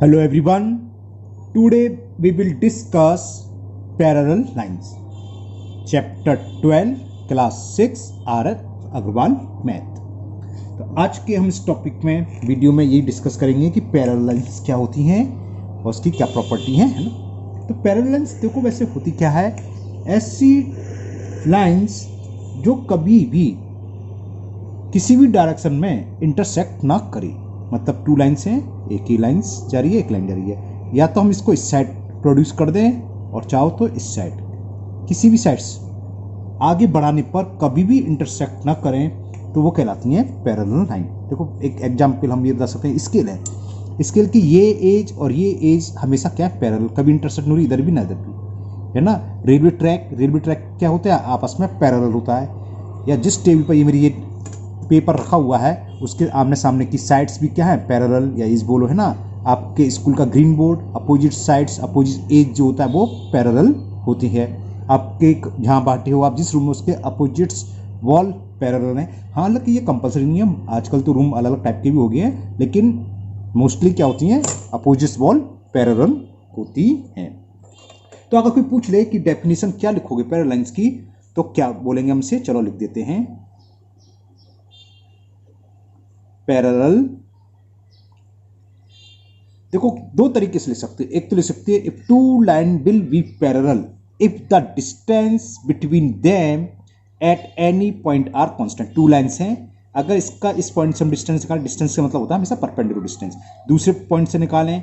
Hello everyone. Today we will discuss parallel lines. Chapter 12 Class 6 RF Agarwal math. तो आज के हम इस टॉपिक में वीडियो में ये डिस्कस करेंगे कि पैरेलल लाइंस क्या होती हैं और उसकी क्या प्रॉपर्टी है ना। तो पैरेलल लाइंस देखो वैसे होती क्या है, ऐसी लाइंस जो कभी भी किसी भी डायरेक्शन में इंटरसेक्ट ना करे। मतलब टू लाइन्स हैं, एक ही लाइन्स जा रही है, एक लाइन जा रही है, या तो हम इसको इस साइड प्रोड्यूस कर दें और चाहो तो इस साइड, किसी भी साइड से आगे बढ़ाने पर कभी भी इंटरसेक्ट ना करें तो वो कहलाती हैं पैरेलल लाइन। देखो एक एग्जांपल हम ये बता सकते हैं, स्केल है, स्केल की ये एज और ये एज हमेशा क्या है, पैरेलल, कभी इंटरसेक्ट नहीं, इधर भी ना इधर भी, है ना। रेलवे ट्रैक क्या होता है, आपस में पैरेलल होता है। या जिस टेबल पर ये मेरी ये पेपर रखा हुआ है उसके आमने सामने की साइड्स भी क्या है, पैरेलल, या इस बोलो है ना। आपके स्कूल का green board, opposite sides, opposite edge जो होता है वो पैरेलल होती है। आपके जहाँ बैठे हो आप जिस रूम में, उसके अपोजिट्स वॉल पैरेलल है। हालांकि ये कंपलसरी नहीं है, आजकल तो रूम अलग अलग टाइप के भी हो गए हैं, लेकिन मोस्टली क्या होती हैं, अपोजिट्स वॉल पैरेलल होती हैं। तो अगर कोई पूछ ले कि डेफिनेशन क्या लिखोगे पैरेलल लाइंस की, तो क्या बोलेंगे हमसे, चलो लिख देते हैं। पैरेलल देखो दो तरीके से लिख सकते हैं। एक तो लिख सकते हैं if two line will be parallel if the distance between them at any point are constant. Two lines हैं, अगर इसका इस पॉइंट से हम डिस्टेंस निकालें, डिस्टेंस का मतलब होता है हमेशा परपेंडिकुलर डिस्टेंस, दूसरे पॉइंट से निकालें,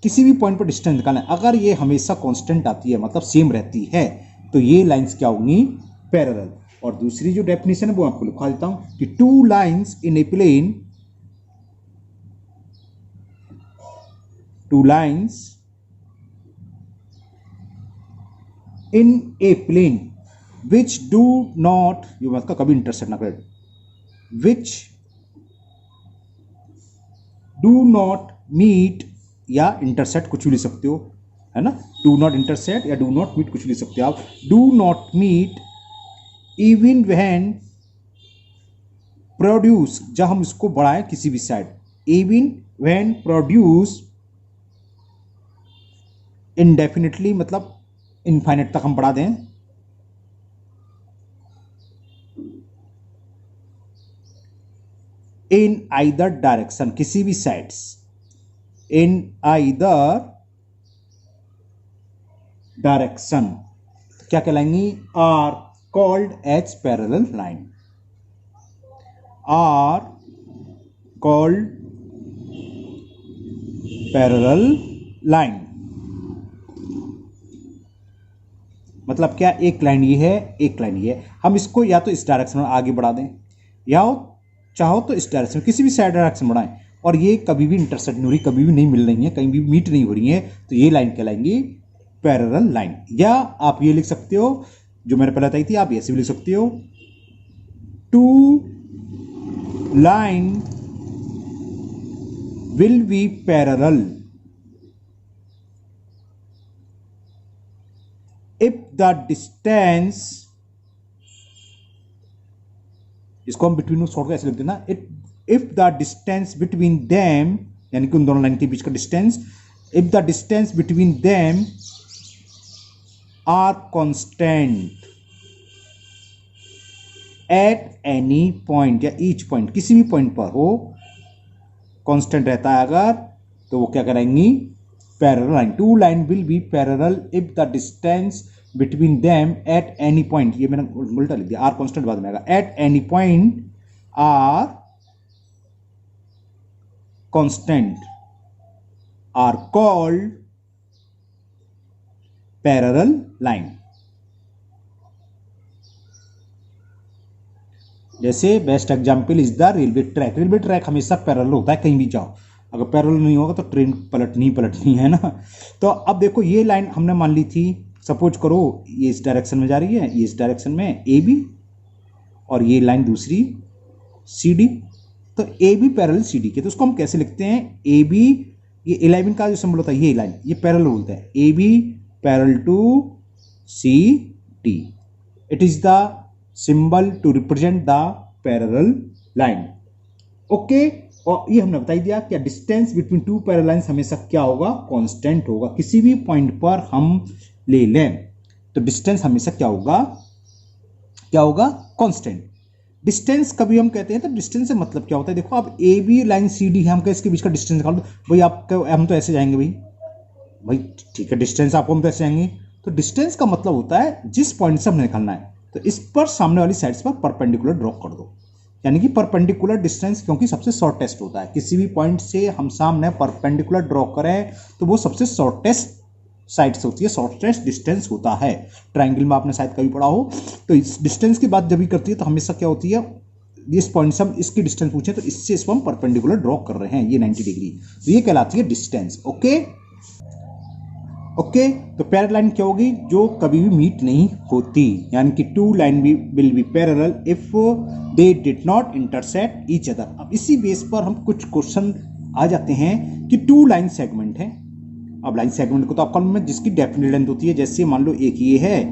किसी भी पॉइंट पर डिस्टेंस निकालें, अगर ये हमेशा कांस्टेंट आती है मतलब सेम रहती है, तो ये लाइंस क्या होंगी, पैरेलल। और दूसरी जो डेफिनेशन है वो आपको लिखा देता हूं कि two lines in a plane, two lines in a plane which do not, you मत का कभी इंटरसेक्ट ना करें, which do not meet, या इंटरसेक्ट कुछ भी लिख सकते हो, है ना। do not intersect या do not meet कुछ भी लिख सकते हो आप। do not meet even when produce, जब हम इसको बढ़ाएं किसी भी side, even when produce indefinitely, मतलब इनफाइनाइट तक हम बढ़ा दें, इन आइदर डायरेक्शन, किसी भी साइड्स, इन आइदर डायरेक्शन क्या कहलाएंगी, are called as parallel line, are called parallel line. मतलब क्या, एक लाइन ये है, एक लाइन ये है, हम इसको या तो इस डायरेक्शन में आगे बढ़ा दें, या चाहो तो इस डायरेक्शन, किसी भी साइड डायरेक्शन बढ़ाएं, और ये कभी भी इंटरसेक्ट नहीं हो रही, कभी भी नहीं मिल रही है, कहीं भी मीट नहीं हो रही है, तो ये लाइन कहलाएंगी पैरेलल लाइन। या आप ये लिख सकते हो जो मैंने पहले बताई थी, आप ऐसे भी लिख सकते हो, two line will be parallel if the distance, इसको हम बिटवीन शॉर्ट ऐसे लिख देना, if the distance between them, यानी कि उन दोनों लाइन के बीच का distance, if the distance between them are constant at any point, या each point, किसी भी पॉइंट पर हो कांस्टेंट रहता है अगर, तो वो क्या कराएंगी, parallel line. Two line will be parallel if the distance between them at any point, ये मैंने उल्टा लिख दिया, आर कांस्टेंट बाद में आएगा, at any point are constant are called parallel line. जैसे best example is the railway track. Railway track हमेशा पैरेलल होता है, कहीं भी जाओ, अगर पैरेलल नहीं होगा तो ट्रेन पलटनी है ना। तो अब देखो ये लाइन हमने मान ली थी, सपोज करो ये इस डायरेक्शन में जा रही है, ये इस डायरेक्शन में ए बी, और ये लाइन दूसरी सी डी, तो A B parallel C D के, तो उसको हम कैसे लिखते हैं, ए बी, ये 11 का जो सिंबल होता है ये लाइन, ये पैरेलल बोलते हैं, A B parallel to C D, it is the symbol to represent the parallel line. Okay, और ये हमने बता ही दिया कि distance between two parallel lines हमेशा क्या होगा, कांस्टेंट होगा। किसी भी पॉइंट पर हम ले लें तो डिस्टेंस हमेशा क्या होगा, कांस्टेंट। डिस्टेंस कभी हम कहते हैं तो डिस्टेंस से मतलब क्या होता है, देखो अब A B line C D है, हम इसके बीच का डिस्टेंस निकाल दो भाई। आपका हम तो ऐसे जाएंगे भाई ठीक है, डिस्टेंस आपको हम तो ऐसे जाएंगे। तो डिस्टेंस का मतलब होता है जिस पॉइंट से हमें निकालना है तो इस पर सामने वाली साइड्स पर परपेंडिकुलर ड्रॉ कर दो, यानी कि परपेंडिकुलर डिस्टेंस क्योंकि सबसे शॉर्टेस्ट होता है। किसी भी पॉइंट से हम सामने परपेंडिकुलर ड्रॉ करें तो वो सबसे शॉर्टेस्ट साइड से होती है, शॉर्टेस्ट डिस्टेंस होता है। ट्राइंगल में आपने शायद कभी पढ़ा हो। तो इस डिस्टेंस की बात जब भी करती है तो हमेशा क्या होती है, इस पॉइंट से हम इसकी डिस्टेंस पूछे तो इससे इसको हम परपेंडिकुलर ड्रॉ कर रहे हैं, ये 90 डिग्री, तो ये कहलाती है डिस्टेंस। ओके, तो पैरेलल लाइन क्या होगी, जो कभी भी मीट नहीं होती, यानी कि two line will be parallel if they did not intersect each other. अब इसी बेस पर हम कुछ क्वेश्चन आ जाते हैं कि टू लाइन सेगमेंट है। अब लाइन सेगमेंट को तो आपका में जिसकी डेफिनेट लेंथ होती है, जैसे मान लो एक ये है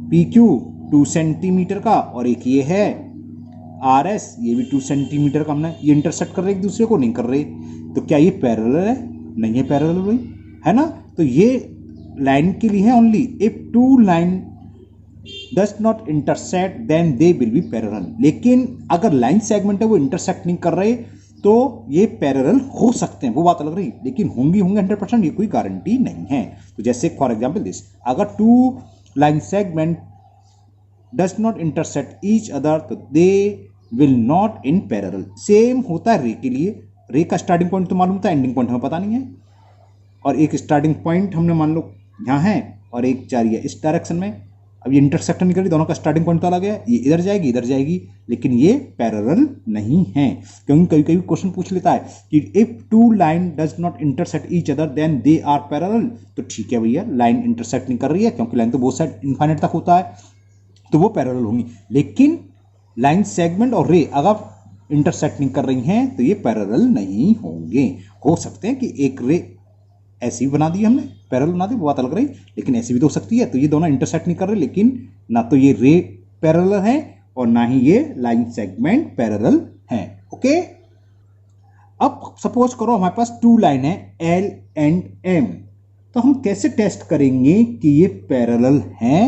पी क्यू 2 सेंटीमीटर का और एक ये है आर एस, ये भी 2 सेंटीमीटर का। हमने ये इंटरसेक्ट कर रहे एक दूसरे को, नहीं कर रहे, तो क्या ये पैरेलल है, नहीं है पैरेलल भाई, है ना। तो ये लाइन के लिए है only if two line does not intersect then they will be parallel. लेकिन अगर लाइन सेगमेंट है वो इंटरसेक्ट नहीं कर रहे तो ये पैरेलल हो सकते हैं, वो बात अलग रही, लेकिन होंगे 100% ये कोई गारंटी नहीं है। तो जैसे फॉर एग्जांपल दिस, अगर two line segment does not intersect each other तो they will not in parallel. Same होता है रे के लिए। रे का स्टार्टिंग पॉइंट तो मालूम था, एंडिंग पॉइंट हमें पता नहीं है, और एक स्टार्टिंग पॉइंट हमने मान लो यहाँ है और एक जा रही है इस डायरेक्शन में। अब ये इंटरसेक्शन निकल रही, दोनों का स्टार्टिंग पॉइंट तो अलग है, ये इधर जाएगी, लेकिन ये पैरेलल नहीं है। क्योंकि कभी कभी क्वेश्चन पूछ लेता है कि if two line does not intersect each other then they are parallel. तो ठीक है भैया, लाइन इंटरसेक्ट नहीं कर रही है क्योंकि लाइन तो बोथ साइड इनफाइनाइट तक होता है, तो वो पैरेलल होंगी। लेकिन लाइन सेगमेंट और रे अगर इंटरसेक्ट नहीं कर रही हैं तो ये पैरेलल नहीं होंगे। हो सकते हैं कि एक रे ऐसी भी बना दी हमने, पैरेलल बना दी, वो बात अलग रही, लेकिन ऐसी भी तो हो सकती है। तो ये दोनों इंटरसेक्ट नहीं कर रहे, लेकिन ना तो ये रे पैरेलल है और ना ही ये लाइन सेगमेंट पैरेलल है। ओके, अब सपोज करो हमारे पास टू लाइन है एल एंड एम, तो हम कैसे टेस्ट करेंगे कि ये पैरेलल हैं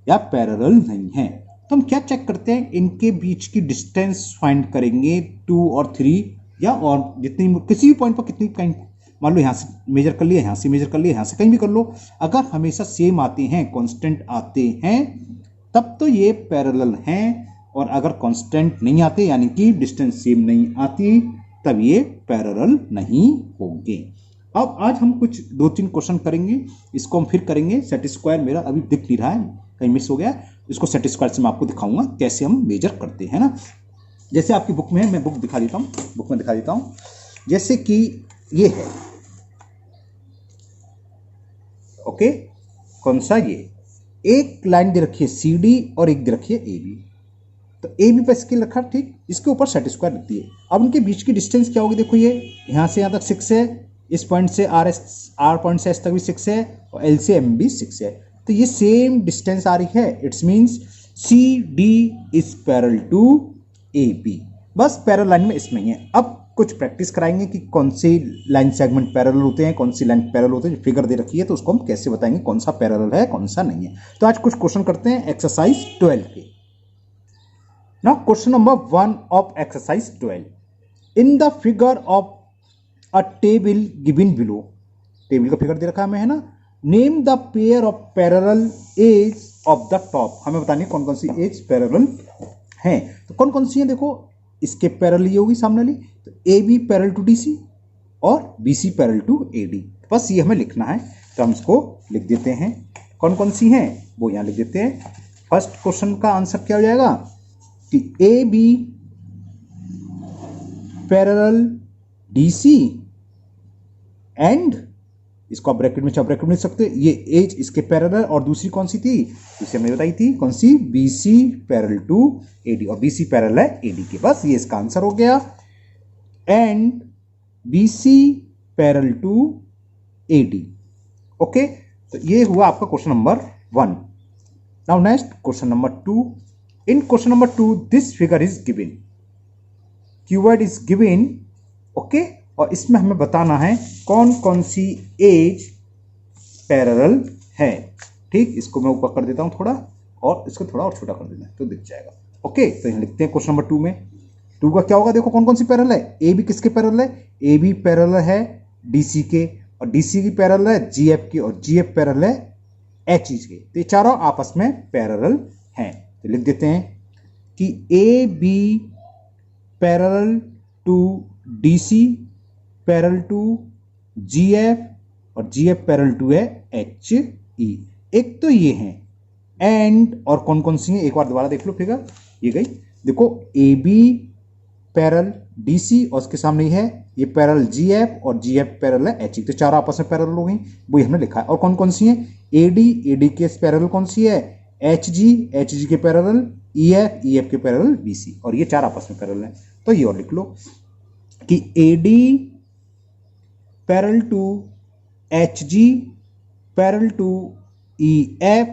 या पैरेलल नहीं है। तो हम क्या चेक करते हैं, इनके बीच की डिस्टेंस फाइंड करेंगे 2 और 3 या और जितनी, किसी भी पॉइंट पर कितनी कहीं मान लो यहाँ से मेजर कर लिया, यहाँ से मेजर कर लिया, यहाँ से कहीं भी कर लो। अगर हमेशा सेम आते हैं, कांस्टेंट आते हैं, तब तो ये पैरेलल हैं, और अगर कांस्टेंट नहीं आते यानी कि डिस्टेंस सेम नहीं आती तब ये पैरेलल नहीं होंगे। अब आज हम कुछ 2-3 क्वेश्चन करेंगे, इसको हम फिर करेंगे। सेट स्क्वायर मेरा अभी दिख नहीं रहा है, कहीं मिस हो गया, इसको सेट स्क्वायर से मैं आपको दिखाऊंगा कैसे हम मेजर करते हैं ना। जैसे आपकी बुक में है, मैं बुक दिखा देता हूँ, बुक में दिखा देता हूँ। जैसे कि ये है, ओके, कौन सा, ये एक लाइन दे रखी है सी डी और एक दे रखी है ए बी। तो ए बी पर स्केल रखा, ठीक, इसके ऊपर सेट स्क्वायर लिखती है। अब उनके बीच की डिस्टेंस क्या होगी, देखो ये यहाँ से यहाँ तक 6 है, इस पॉइंट से आर पॉइंट से एस तक भी 6 है, और एल से एम भी 6 है। तो ये सेम डिस्टेंस आ रही है, it's means C D is parallel to A B. बस पैरेलल लाइन में इसमें ही है। अब कुछ प्रैक्टिस कराएंगे कि कौन सी लाइन सेगमेंट पैरेलल होते हैं, कौन सी लाइन पैरेलल होते हैं। फिगर दे रखी है तो उसको हम कैसे बताएंगे कौन सा पैरेलल है कौन सा नहीं है। तो आज कुछ क्वेश्चन करते हैं एक्सरसाइज 12 के। Now question number 1 of exercise 12, in the figure of a table given below, table का फिगर दे रखा है हमें, है ना। Name the pair of parallel edge of the top, हमें बतानी कौन कौन सी एज पैरेलल है। तो कौन कौन सी है, देखो इसके पैरेलल ये होगी सामने वाली, तो A B parallel to D C और B C parallel to A D. बस ये हमें लिखना है, तो हम इसको लिख देते हैं। कौन कौन सी हैं वो यहाँ लिख देते हैं। फर्स्ट क्वेश्चन का आंसर क्या हो जाएगा कि A B parallel D C and, इसको आप ब्रैकेट में ब्रैकेट में लिख सकते हैं, ये एज इसके पैरेलल, और दूसरी कौन सी थी, दूसरी हमने बताई थी कौन सी, B C parallel to A D, और बी सी पैरेलल है ए डी के। बस ये इसका आंसर हो गया, and B C parallel to A D. Okay, तो ये हुआ आपका question number 1। Now next question number 2, in question number 2 this figure is given, keyword is given okay, और इसमें हमें बताना है कौन कौन सी एज पैरेलल है। ठीक, इसको मैं ऊपर कर देता हूं थोड़ा, और इसको थोड़ा और छोटा कर देना तो दिख जाएगा। ओके, तो यहाँ लिखते हैं क्वेश्चन नंबर 2 में। 2 का क्या होगा, देखो कौन कौन सी पैरेलल है। ए बी किसके पैरेलल है, ए बी पैरेलल है डीसी के, और डीसी की पैरेलल है जीएफ की, और जीएफ पैरेलल है एचई के। तो ये चारों आपस में पैरेलल हैं। तो लिख देते हैं कि A B parallel to DC parallel to GF, और जीएफ पैरेलल टू है एच ई। एक तो ये है, एंड और कौन कौन सी है एक बार दोबारा देख लो फिगर, ये गई देखो, ए बी पैरेलल डीसी, और उसके सामने है ये पैरेलल जीएफ, और जीएफ पैरेलल है एच ई। तो चारों आपस में पैरेलल हो गई, वही हमने लिखा है। और कौन कौन सी है, एडी, एडी के पैरेलल कौन सी है, एच जी के पैरेलल ईएफ, ईएफ के पैरेलल बीसी, और ये चार आपस में पैरेलल है। तो ये और लिख लो कि AD parallel to H G parallel to EF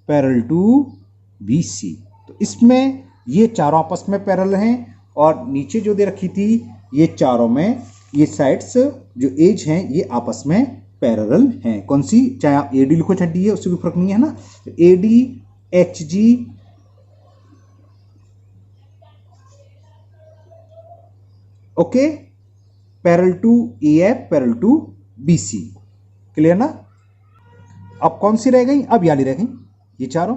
parallel to BC. तो इसमें ये चारों आपस में पैरेलल हैं, और नीचे जो दे रखी थी ये चारों में ये साइड्स जो एज हैं ये आपस में पैरेलल हैं। कौन सी, चाहे आप एडी लिखो चाहे डी है, उससे भी फर्क नहीं है ना। तो AD H G okay parallel to EF parallel to BC. Clear ना। अब कौन सी रह गई, अब याली रह गई ये चारों।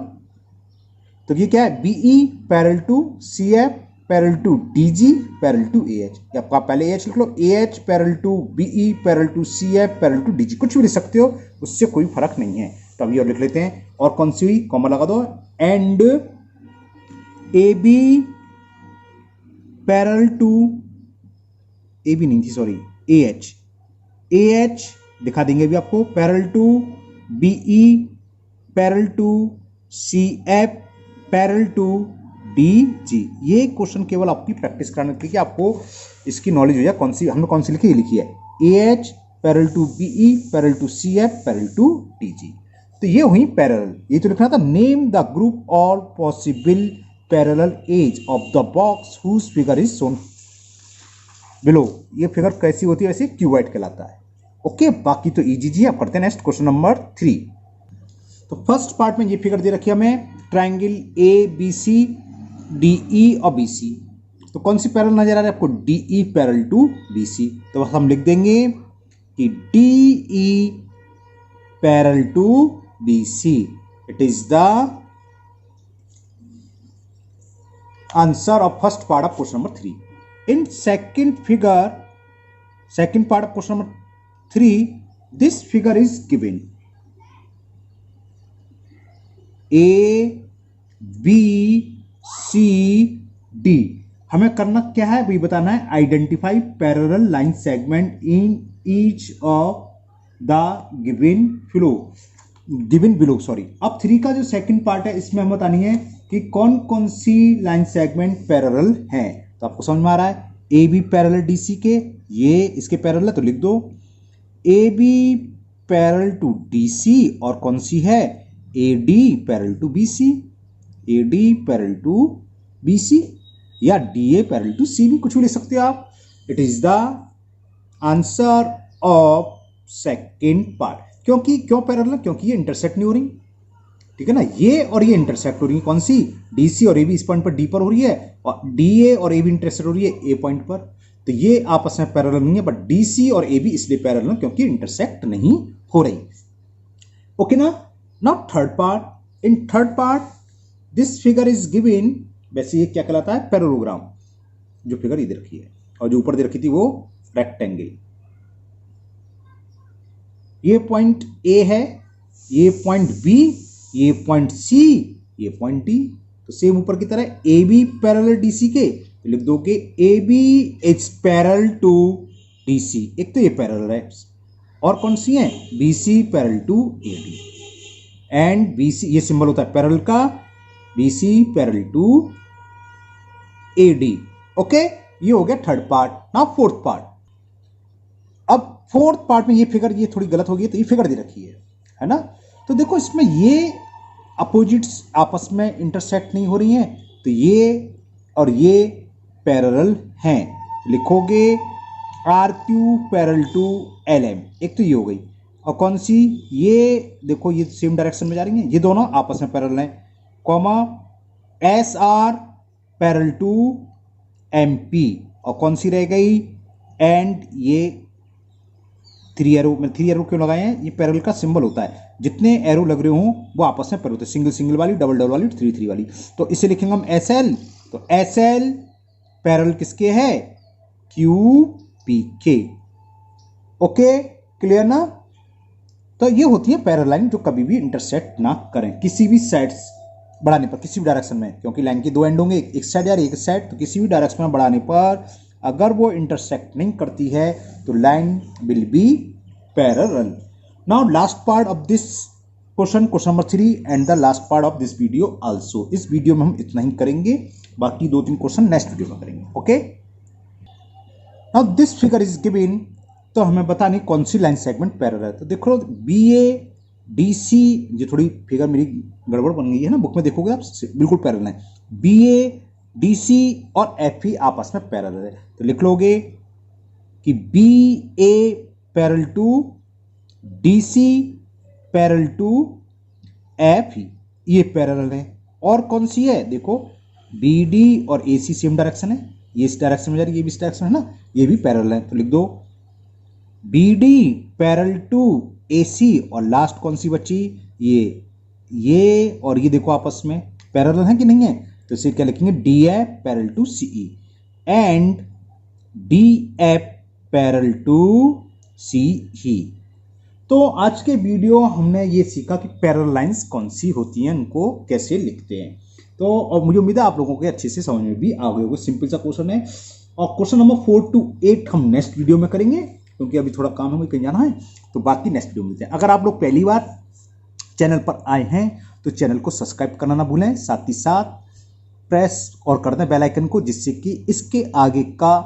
तो ये क्या है, BE parallel to CF parallel to DG parallel to AH. आपका पहले एएच लिख लो, AH parallel to BE parallel to CF parallel to DG, कुछ भी लिख सकते हो, उससे कोई फर्क नहीं है। तो अब ये और लिख लेते हैं। और कौन सी हुई, कॉमा लगा दो, and A B parallel to, A B नहीं थी सॉरी, एएच, एएच दिखा देंगे अभी आपको, parallel to BE parallel to CF parallel to DG. ये क्वेश्चन केवल आपकी प्रैक्टिस कराने के लिए, आपको इसकी नॉलेज हो जाए कौन सी हमने कौन सी लिखी, ये लिखी है AH parallel to BE parallel to CF parallel to DG. तो ये हुई पैरेलल। ये तो लिखना था, name the group all possible parallel edge of the box whose figure is shown below. ये फिगर कैसी होती है, वैसे क्यूबॉइड कहलाता है। ओके, बाकी तो इजी जी। अब करते हैं नेक्स्ट क्वेश्चन नंबर 3। तो फर्स्ट पार्ट में ये फिगर दे रखी है हमें, triangle A B C D E और बी सी। तो कौन सी पैरेलल नजर आ रहा है आपको, D E parallel to B C. तो बस हम लिख देंगे कि D E parallel to B C, it is the answer of first part of question number 3. In second figure, second part of question number 3, this figure is given. A, B, C, D. हमें करना क्या है वही बताना है. Identify parallel line segment in each of the given below. Sorry, अब 3 का जो सेकंड पार्ट है इसमें हमें बतानी है कि कौन कौन सी लाइन सेगमेंट पैरेलल हैं. तो आपको समझ में आ रहा है, A B parallel D C के, ये इसके पैरेलल है तो लिख दो A B parallel to D C, और कौन सी है A D parallel to B C, A D parallel to B C, या D A parallel to C भी, कुछ भी लिख सकते हो आप. It is the answer of second part. क्यों पैरेलल, क्योंकि ये इंटरसेक्ट नहीं हो रही. ठीक है ना, ये और ये इंटरसेक्ट हो रही है. कौन सी, डी सी और ए बी इस पॉइंट पर डी पर हो रही है, और डी ए और ए बी इंटरसेक्ट हो रही है ए पॉइंट पर. तो ये आपस में पैरेलल नहीं है, बट डी सी और ए बी इसलिए पैरेलल है क्योंकि इंटरसेक्ट नहीं हो रही. ओके ना. Now third part. In third part this figure is given. वैसे ये क्या कहलाता है, पैरेललोग्राम. जो फिगर इधर रखी है और जो ऊपर दे रखी थी वो रेक्टेंगल. ये पॉइंट ए है, ये पॉइंट बी, ये पॉइंट सी, ये पॉइंट डी. तो सेम ऊपर की तरह A B parallel D C के, तो लिख दो कि A B is parallel to D C. एक तो ये पैरेलल है, और कौन सी है, B C parallel to A D, and B C, ये सिंबल होता है पैरेलल का, B C parallel to A D. Okay, ये हो गया third part. Now fourth part. अब फोर्थ पार्ट में ये फिगर, ये थोड़ी गलत हो गई, तो ये फिगर दे रखी है ना. तो देखो इसमें ये अपोजिट्स आपस में इंटरसेक्ट नहीं हो रही हैं, तो ये और ये पैरेलल हैं. लिखोगे R Q parallel to L M, एक तो ये हो गई, और कौन सी, ये देखो ये सेम डायरेक्शन में जा रही हैं, ये दोनों आपस में पैरेलल हैं, comma S R parallel to M P, और कौन सी रह गई, एंड ये थ्री एरो, में थ्री एरो क्यों लगाए हैं, ये पैरेलल का सिंबल होता है, जितने एरो लग रहे हों वो आपस में पैरेलल होते हैं, सिंगल सिंगल वाली, डबल डबल वाली, थ्री थ्री वाली। तो इसे लिखेंगे हम एस एल, तो एस एल पैरेलल किसके है, क्यू पी के। ओके, क्लियर ना। तो ये होती है पैरेलल लाइन जो कभी भी इंटरसेक्ट ना करें किसी भी साइड्स बढ़ाने पर, किसी भी डायरेक्शन में, क्योंकि लाइन के दो एंड होंगे, एक साइड या एक साइड, तो किसी भी डायरेक्शन में बढ़ाने पर अगर वो इंटरसेक्ट नहीं करती है तो line will be parallel. Now last part of this question number 3 and the last part of this video also. इस वीडियो में हम इतना ही करेंगे, बाकी 2-3 क्वेश्चन नेक्स्ट वीडियो में करेंगे। Okay, now this figure is given, तो हमें बतानी कौन सी लाइन सेगमेंट पैरेलल है। तो देखो बी ए डी सी, ये थोड़ी फिगर मेरी गड़बड़ बन गई है ना, बुक में देखोगे आप बिल्कुल पैरेलल है, बी ए डी सी और एफ ई आपस में पैरेलल है। तो लिख लोगे कि B A parallel to D C parallel to F E, ये पैरेलल है। और कौन सी है, देखो बी डी और ए सी सेम डायरेक्शन है, ये इस डायरेक्शन में जा रही है, ये भी इस डायरेक्शन है ना, ये भी पैरेलल है। तो लिख दो बी डी पैरेलल टू ए सी, और लास्ट कौन सी बची, ये और ये देखो आपस में पैरेलल है कि नहीं है, तो इसे क्या लिखेंगे, D F parallel to C E and D F parallel to C E. तो आज के वीडियो हमने ये सीखा कि पैरेलल लाइंस कौन सी होती हैं, उनको कैसे लिखते हैं। तो और मुझे उम्मीद है आप लोगों के अच्छे से समझ में भी आ गए होंगे, सिंपल सा क्वेश्चन है। और क्वेश्चन नंबर 4 to 8 हम नेक्स्ट वीडियो में करेंगे, क्योंकि अभी थोड़ा काम हमें कहीं जाना है, तो बाकी नेक्स्ट वीडियो में मिलते हैं। अगर आप लोग पहली बार चैनल पर आए हैं तो चैनल को सब्सक्राइब करना ना भूलें, साथ ही साथ प्रेस और कर दें बेल आइकन को, जिससे कि इसके आगे का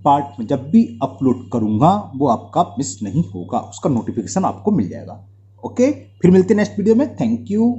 पार्ट में जब भी अपलोड करूंगा वो आपका मिस नहीं होगा, उसका नोटिफिकेशन आपको मिल जाएगा। ओके, फिर मिलते हैं नेक्स्ट वीडियो में। Thank you.